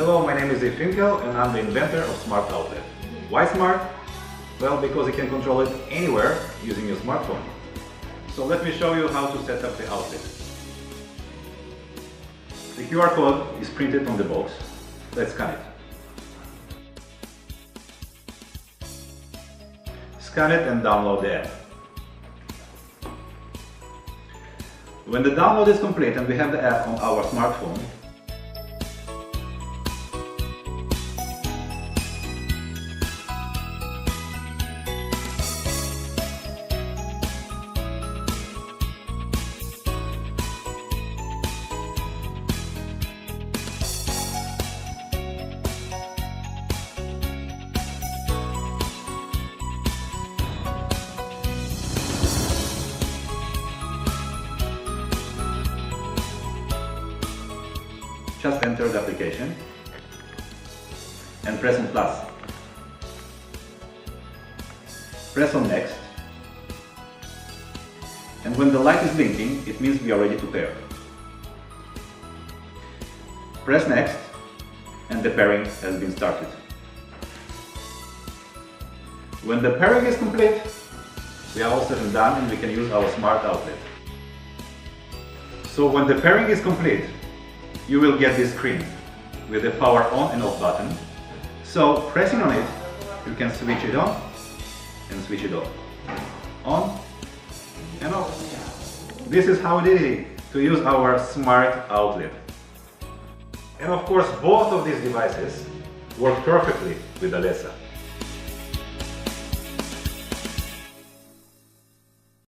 Hello, my name is Finkel and I'm the inventor of Smart Outlet. Why smart? Well, because you can control it anywhere using your smartphone. So let me show you how to set up the outlet. The QR code is printed on the box. Let's scan it. Scan it and download the app. When the download is complete and we have the app on our smartphone, just enter the application and press on plus. Press on next, and when the light is blinking, it means we are ready to pair. Press next, and the pairing has been started. When the pairing is complete, we are all said and done and we can use our smart outlet. So when the pairing is complete, you will get this screen with the power on and off button. So pressing on it, you can switch it on and switch it off. On and off. This is how easy to use our smart outlet. And of course, both of these devices work perfectly with Alexa.